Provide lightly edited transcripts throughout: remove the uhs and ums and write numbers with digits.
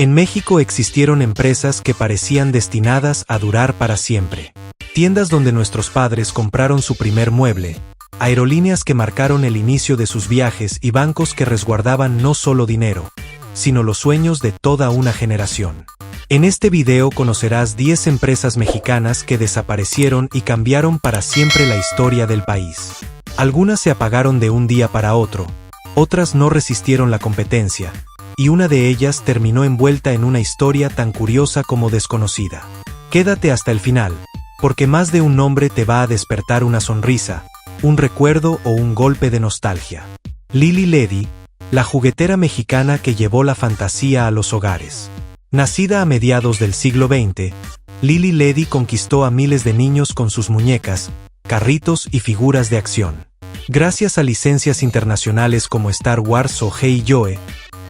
En México existieron empresas que parecían destinadas a durar para siempre. Tiendas donde nuestros padres compraron su primer mueble, aerolíneas que marcaron el inicio de sus viajes y bancos que resguardaban no solo dinero, sino los sueños de toda una generación. En este video conocerás 10 empresas mexicanas que desaparecieron y cambiaron para siempre la historia del país. Algunas se apagaron de un día para otro, otras no resistieron la competencia, y una de ellas terminó envuelta en una historia tan curiosa como desconocida. Quédate hasta el final, porque más de un nombre te va a despertar una sonrisa, un recuerdo o un golpe de nostalgia. Lili Ledy, la juguetera mexicana que llevó la fantasía a los hogares. Nacida a mediados del siglo XX, Lili Ledy conquistó a miles de niños con sus muñecas, carritos y figuras de acción. Gracias a licencias internacionales como Star Wars o Hey Joe,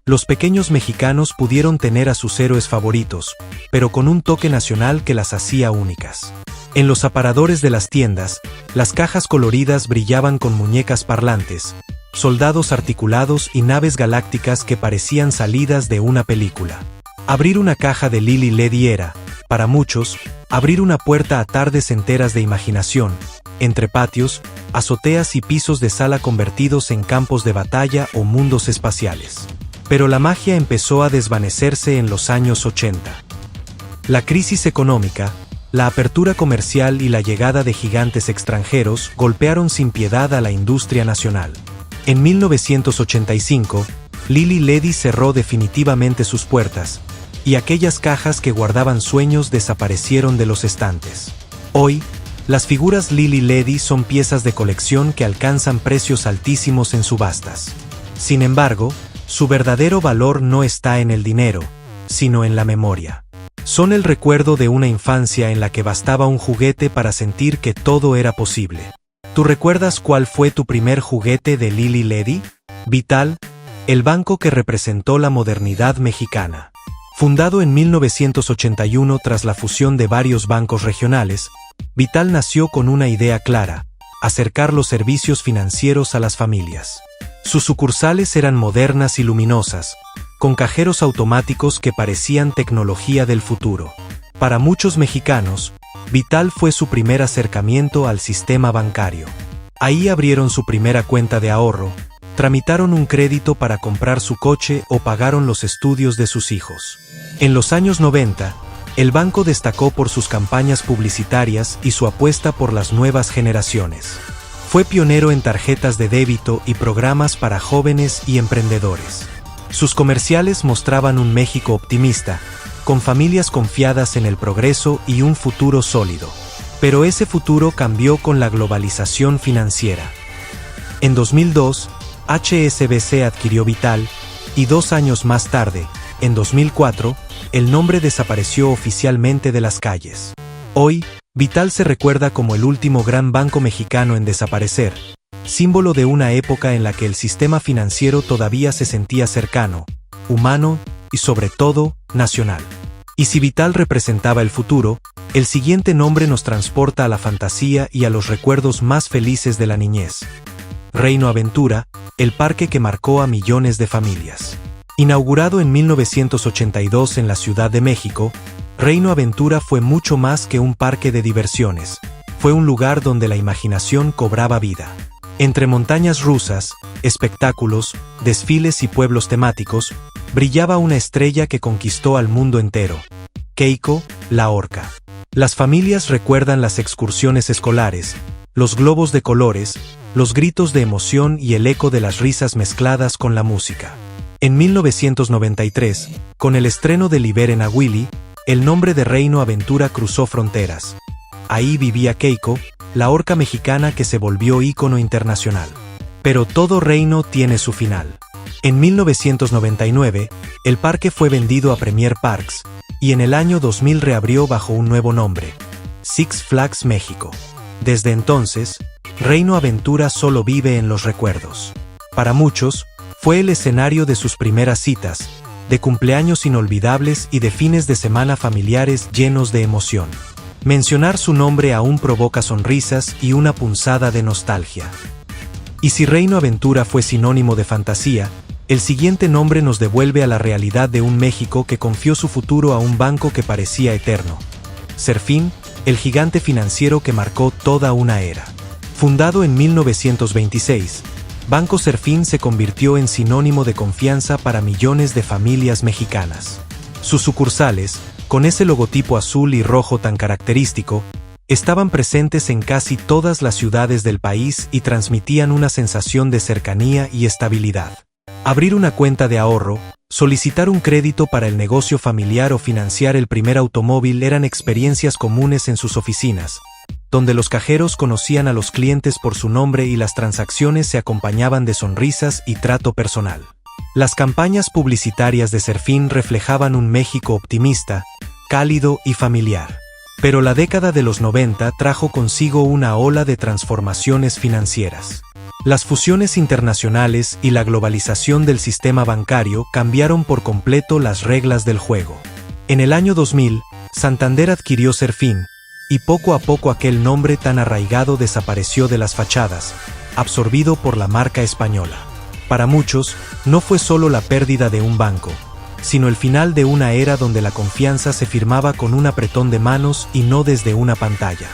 los pequeños mexicanos pudieron tener a sus héroes favoritos, pero con un toque nacional que las hacía únicas. En los aparadores de las tiendas, las cajas coloridas brillaban con muñecas parlantes, soldados articulados y naves galácticas que parecían salidas de una película. Abrir una caja de Lili Ledy era, para muchos, abrir una puerta a tardes enteras de imaginación, entre patios, azoteas y pisos de sala convertidos en campos de batalla o mundos espaciales. Pero la magia empezó a desvanecerse en los años 80. La crisis económica, la apertura comercial y la llegada de gigantes extranjeros golpearon sin piedad a la industria nacional. En 1985, Lili Ledy cerró definitivamente sus puertas, y aquellas cajas que guardaban sueños desaparecieron de los estantes. Hoy, las figuras Lili Ledy son piezas de colección que alcanzan precios altísimos en subastas. Sin embargo, su verdadero valor no está en el dinero, sino en la memoria. Son el recuerdo de una infancia en la que bastaba un juguete para sentir que todo era posible. ¿Tú recuerdas cuál fue tu primer juguete de Lili Ledy? Vital, el banco que representó la modernidad mexicana. Fundado en 1981 tras la fusión de varios bancos regionales, Vital nació con una idea clara: acercar los servicios financieros a las familias. Sus sucursales eran modernas y luminosas, con cajeros automáticos que parecían tecnología del futuro. Para muchos mexicanos, Vital fue su primer acercamiento al sistema bancario. Ahí abrieron su primera cuenta de ahorro, tramitaron un crédito para comprar su coche o pagaron los estudios de sus hijos. En los años 90, el banco destacó por sus campañas publicitarias y su apuesta por las nuevas generaciones. Fue pionero en tarjetas de débito y programas para jóvenes y emprendedores. Sus comerciales mostraban un México optimista, con familias confiadas en el progreso y un futuro sólido. Pero ese futuro cambió con la globalización financiera. En 2002, HSBC adquirió Vital, y 2 años más tarde, en 2004, el nombre desapareció oficialmente de las calles. Hoy, Vital se recuerda como el último gran banco mexicano en desaparecer, símbolo de una época en la que el sistema financiero todavía se sentía cercano, humano y sobre todo, nacional. Y si Vital representaba el futuro, el siguiente nombre nos transporta a la fantasía y a los recuerdos más felices de la niñez. Reino Aventura, el parque que marcó a millones de familias. Inaugurado en 1982 en la Ciudad de México, Reino Aventura fue mucho más que un parque de diversiones. Fue un lugar donde la imaginación cobraba vida. Entre montañas rusas, espectáculos, desfiles y pueblos temáticos, brillaba una estrella que conquistó al mundo entero: Keiko, la orca. Las familias recuerdan las excursiones escolares, los globos de colores, los gritos de emoción y el eco de las risas mezcladas con la música. En 1993, con el estreno de Liberen a Willy, el nombre de Reino Aventura cruzó fronteras. Ahí vivía Keiko, la orca mexicana que se volvió ícono internacional. Pero todo reino tiene su final. En 1999, el parque fue vendido a Premier Parks, y en el año 2000 reabrió bajo un nuevo nombre: Six Flags México. Desde entonces, Reino Aventura solo vive en los recuerdos. Para muchos, fue el escenario de sus primeras citas, de cumpleaños inolvidables y de fines de semana familiares llenos de emoción. Mencionar su nombre aún provoca sonrisas y una punzada de nostalgia. Y si Reino Aventura fue sinónimo de fantasía, El siguiente nombre nos devuelve a la realidad de un México que confió su futuro a un banco que parecía eterno. Serfín, el gigante financiero que marcó toda una era. Fundado en 1926, Banco Serfín se convirtió en sinónimo de confianza para millones de familias mexicanas. Sus sucursales, con ese logotipo azul y rojo tan característico, estaban presentes en casi todas las ciudades del país y transmitían una sensación de cercanía y estabilidad. Abrir una cuenta de ahorro, solicitar un crédito para el negocio familiar o financiar el primer automóvil eran experiencias comunes en sus oficinas, donde los cajeros conocían a los clientes por su nombre y las transacciones se acompañaban de sonrisas y trato personal. Las campañas publicitarias de Serfín reflejaban un México optimista, cálido y familiar. Pero la década de los 90 trajo consigo una ola de transformaciones financieras. Las fusiones internacionales y la globalización del sistema bancario cambiaron por completo las reglas del juego. En el año 2000, Santander adquirió Serfín, y poco a poco aquel nombre tan arraigado desapareció de las fachadas, absorbido por la marca española. Para muchos, no fue solo la pérdida de un banco, sino el final de una era donde la confianza se firmaba con un apretón de manos y no desde una pantalla.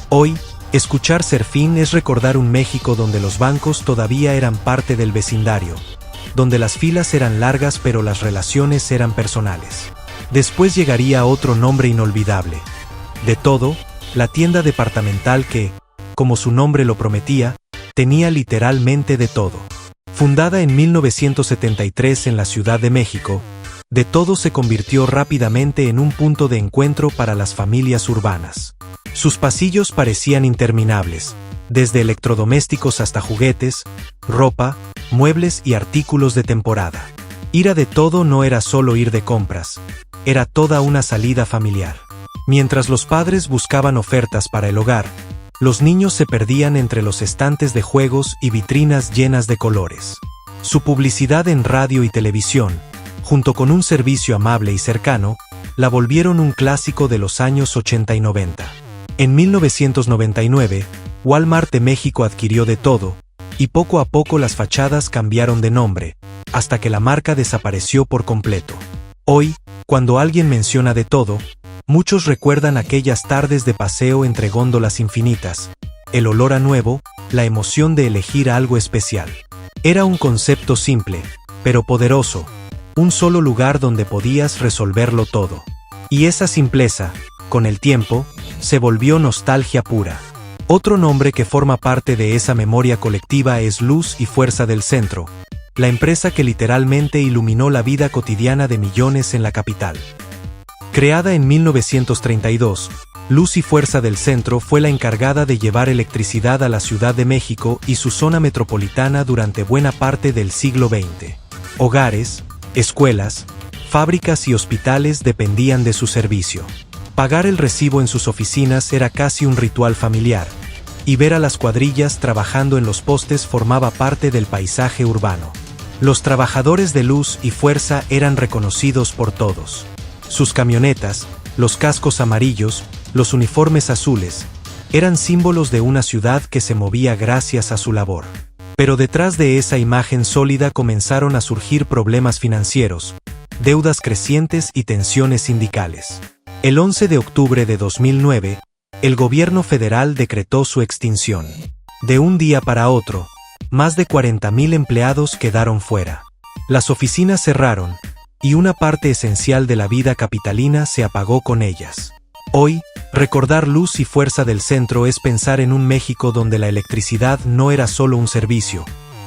Hoy, escuchar Serfín es recordar un México donde los bancos todavía eran parte del vecindario, donde las filas eran largas pero las relaciones eran personales. Después llegaría otro nombre inolvidable. De Todo, la tienda departamental que, como su nombre lo prometía, tenía literalmente de todo. Fundada en 1973 en la Ciudad de México, De Todo se convirtió rápidamente en un punto de encuentro para las familias urbanas. Sus pasillos parecían interminables, desde electrodomésticos hasta juguetes, ropa, muebles y artículos de temporada. Ir a De Todo no era solo ir de compras, era toda una salida familiar. Mientras los padres buscaban ofertas para el hogar, los niños se perdían entre los estantes de juegos y vitrinas llenas de colores. Su publicidad en radio y televisión, junto con un servicio amable y cercano, la volvieron un clásico de los años 80 y 90. En 1999, Walmart de México adquirió De Todo, y poco a poco las fachadas cambiaron de nombre, hasta que la marca desapareció por completo. Hoy, cuando alguien menciona De Todo, muchos recuerdan aquellas tardes de paseo entre góndolas infinitas, el olor a nuevo, la emoción de elegir algo especial. Era un concepto simple, pero poderoso, un solo lugar donde podías resolverlo todo. Y esa simpleza, con el tiempo, se volvió nostalgia pura. Otro nombre que forma parte de esa memoria colectiva es Luz y Fuerza del Centro, la empresa que literalmente iluminó la vida cotidiana de millones en la capital. Creada en 1932, Luz y Fuerza del Centro fue la encargada de llevar electricidad a la Ciudad de México y su zona metropolitana durante buena parte del siglo XX. Hogares, escuelas, fábricas y hospitales dependían de su servicio. Pagar el recibo en sus oficinas era casi un ritual familiar, y ver a las cuadrillas trabajando en los postes formaba parte del paisaje urbano. Los trabajadores de Luz y Fuerza eran reconocidos por todos. Sus camionetas, los cascos amarillos, los uniformes azules, eran símbolos de una ciudad que se movía gracias a su labor. Pero detrás de esa imagen sólida comenzaron a surgir problemas financieros, deudas crecientes y tensiones sindicales. El 11 de octubre de 2009, el gobierno federal decretó su extinción. De un día para otro, más de 40,000 empleados quedaron fuera. Las oficinas cerraron, y una parte esencial de la vida capitalina se apagó con ellas. Hoy, recordar Luz y Fuerza del Centro es pensar en un México donde la electricidad no era solo un servicio,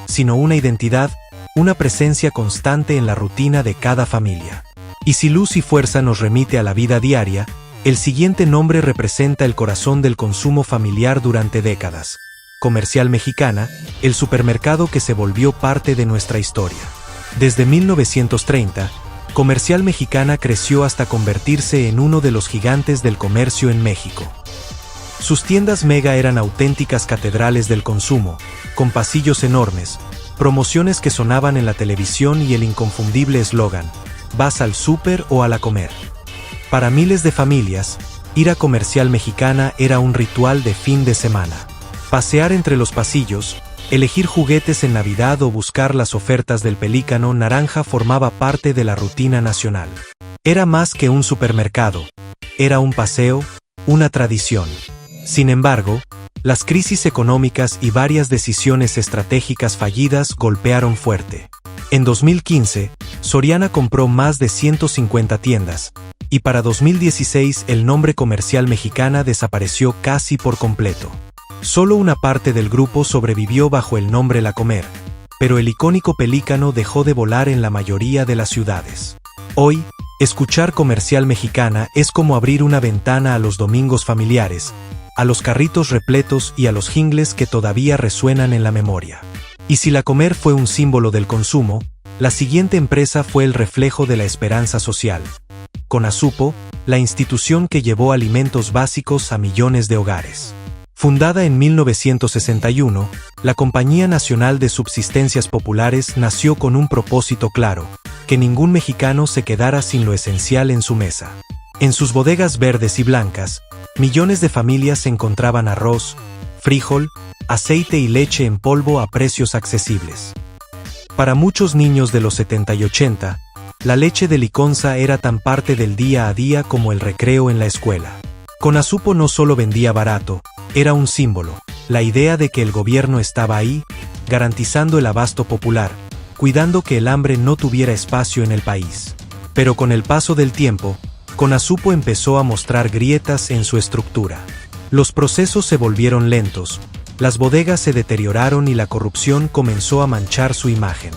sino una identidad, una presencia constante en la rutina de cada familia. Y si Luz y Fuerza nos remite a la vida diaria, el siguiente nombre representa el corazón del consumo familiar durante décadas. Comercial Mexicana, el supermercado que se volvió parte de nuestra historia. Desde 1930, Comercial Mexicana creció hasta convertirse en uno de los gigantes del comercio en México. Sus tiendas mega eran auténticas catedrales del consumo, con pasillos enormes, promociones que sonaban en la televisión y el inconfundible eslogan: ¿vas al súper o a la comer? Para miles de familias, ir a Comercial Mexicana era un ritual de fin de semana. Pasear entre los pasillos, Elegir juguetes en Navidad o buscar las ofertas del Pelícano Naranja formaba parte de la rutina nacional. Era más que un supermercado, era un paseo, una tradición. Sin embargo, las crisis económicas y varias decisiones estratégicas fallidas golpearon fuerte. En 2015, Soriana compró más de 150 tiendas, y para 2016 el nombre Comercial Mexicana desapareció casi por completo. Solo una parte del grupo sobrevivió bajo el nombre La Comer, pero el icónico Pelícano dejó de volar en la mayoría de las ciudades. Hoy, escuchar Comercial Mexicana es como abrir una ventana a los domingos familiares, a los carritos repletos y a los jingles que todavía resuenan en la memoria. Y si La Comer fue un símbolo del consumo, la siguiente empresa fue el reflejo de la esperanza social. Conasupo, la institución que llevó alimentos básicos a millones de hogares. Fundada en 1961, la Compañía Nacional de Subsistencias Populares nació con un propósito claro: que ningún mexicano se quedara sin lo esencial en su mesa. En sus bodegas verdes y blancas, millones de familias encontraban arroz, frijol, aceite y leche en polvo a precios accesibles. Para muchos niños de los 70 y 80, la leche de liconza era tan parte del día a día como el recreo en la escuela. Conasupo no solo vendía barato, era un símbolo, la idea de que el gobierno estaba ahí, garantizando el abasto popular, cuidando que el hambre no tuviera espacio en el país. Pero con el paso del tiempo, Conasupo empezó a mostrar grietas en su estructura. Los procesos se volvieron lentos, las bodegas se deterioraron y la corrupción comenzó a manchar su imagen.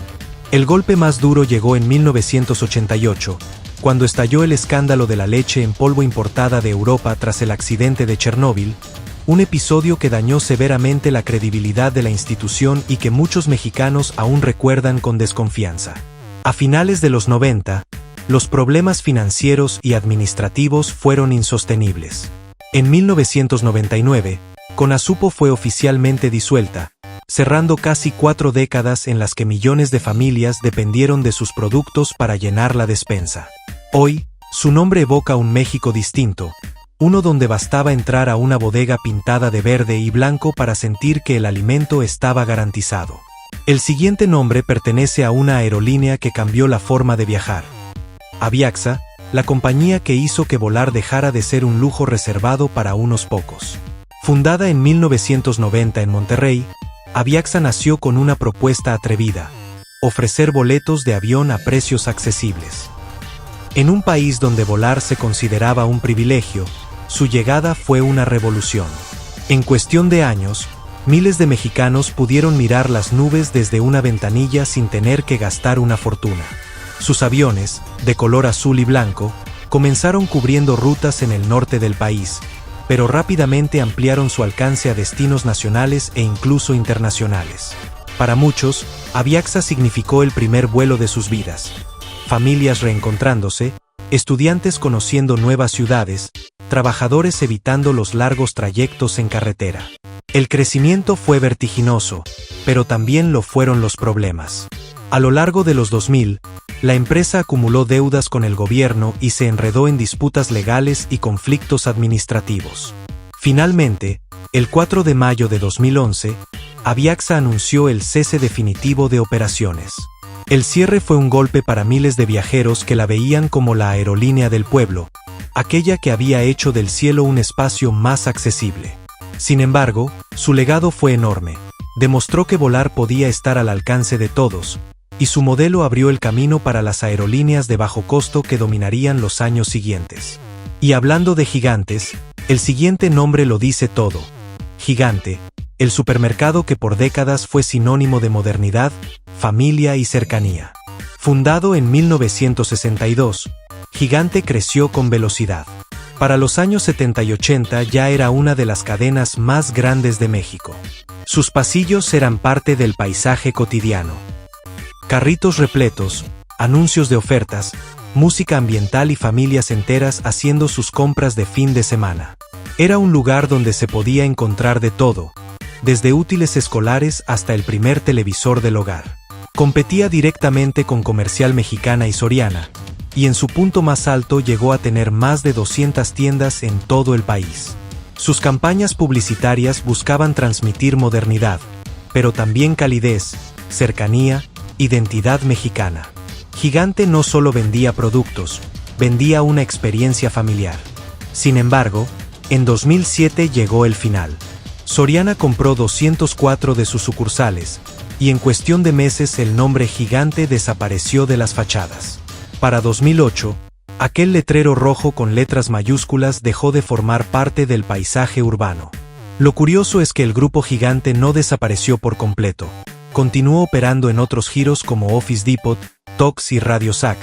El golpe más duro llegó en 1988, cuando estalló el escándalo de la leche en polvo importada de Europa tras el accidente de Chernóbil, un episodio que dañó severamente la credibilidad de la institución y que muchos mexicanos aún recuerdan con desconfianza. A finales de los 90, los problemas financieros y administrativos fueron insostenibles. En 1999, Conasupo fue oficialmente disuelta, cerrando casi 4 décadas en las que millones de familias dependieron de sus productos para llenar la despensa. Hoy, su nombre evoca un México distinto, uno donde bastaba entrar a una bodega pintada de verde y blanco para sentir que el alimento estaba garantizado. El siguiente nombre pertenece a una aerolínea que cambió la forma de viajar. Aviaxa, la compañía que hizo que volar dejara de ser un lujo reservado para unos pocos. Fundada en 1990 en Monterrey, Aviaxa nació con una propuesta atrevida: ofrecer boletos de avión a precios accesibles. En un país donde volar se consideraba un privilegio, su llegada fue una revolución. En cuestión de años, miles de mexicanos pudieron mirar las nubes desde una ventanilla sin tener que gastar una fortuna. Sus aviones, de color azul y blanco, comenzaron cubriendo rutas en el norte del país, pero rápidamente ampliaron su alcance a destinos nacionales e incluso internacionales. Para muchos, Aviaxa significó el primer vuelo de sus vidas. Familias reencontrándose, estudiantes conociendo nuevas ciudades, trabajadores evitando los largos trayectos en carretera. El crecimiento fue vertiginoso, pero también lo fueron los problemas. A lo largo de los 2000, la empresa acumuló deudas con el gobierno y se enredó en disputas legales y conflictos administrativos. Finalmente, el 4 de mayo de 2011, Aviaxa anunció el cese definitivo de operaciones. El cierre fue un golpe para miles de viajeros que la veían como la aerolínea del pueblo, aquella que había hecho del cielo un espacio más accesible. Sin embargo, su legado fue enorme. Demostró que volar podía estar al alcance de todos, y su modelo abrió el camino para las aerolíneas de bajo costo que dominarían los años siguientes. Y hablando de gigantes, el siguiente nombre lo dice todo. Gigante, el supermercado que por décadas fue sinónimo de modernidad, familia y cercanía. Fundado en 1962, Gigante creció con velocidad. Para los años 70 y 80 ya era una de las cadenas más grandes de México. Sus pasillos eran parte del paisaje cotidiano. Carritos repletos, anuncios de ofertas, música ambiental y familias enteras haciendo sus compras de fin de semana. Era un lugar donde se podía encontrar de todo, desde útiles escolares hasta el primer televisor del hogar. Competía directamente con Comercial Mexicana y Soriana, y en su punto más alto llegó a tener más de 200 tiendas en todo el país. Sus campañas publicitarias buscaban transmitir modernidad, pero también calidez, cercanía, identidad mexicana. Gigante no solo vendía productos, vendía una experiencia familiar. Sin embargo, en 2007 llegó el final. Soriana compró 204 de sus sucursales, y en cuestión de meses el nombre Gigante desapareció de las fachadas. Para 2008, aquel letrero rojo con letras mayúsculas dejó de formar parte del paisaje urbano. Lo curioso es que el grupo Gigante no desapareció por completo. Continuó operando en otros giros como Office Depot, Tox y Radio Shack,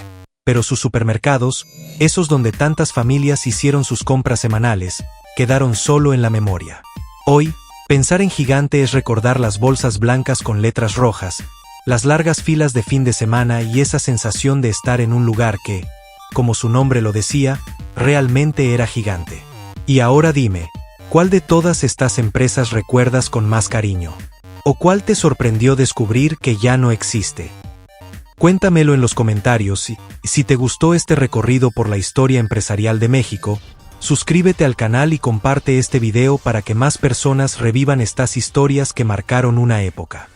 pero sus supermercados, esos donde tantas familias hicieron sus compras semanales, quedaron solo en la memoria. Hoy, pensar en Gigante es recordar las bolsas blancas con letras rojas, las largas filas de fin de semana y esa sensación de estar en un lugar que, como su nombre lo decía, realmente era gigante. Y ahora dime, ¿cuál de todas estas empresas recuerdas con más cariño? ¿O cuál te sorprendió descubrir que ya no existe? Cuéntamelo en los comentarios y, si te gustó este recorrido por la historia empresarial de México, suscríbete al canal y comparte este video para que más personas revivan estas historias que marcaron una época.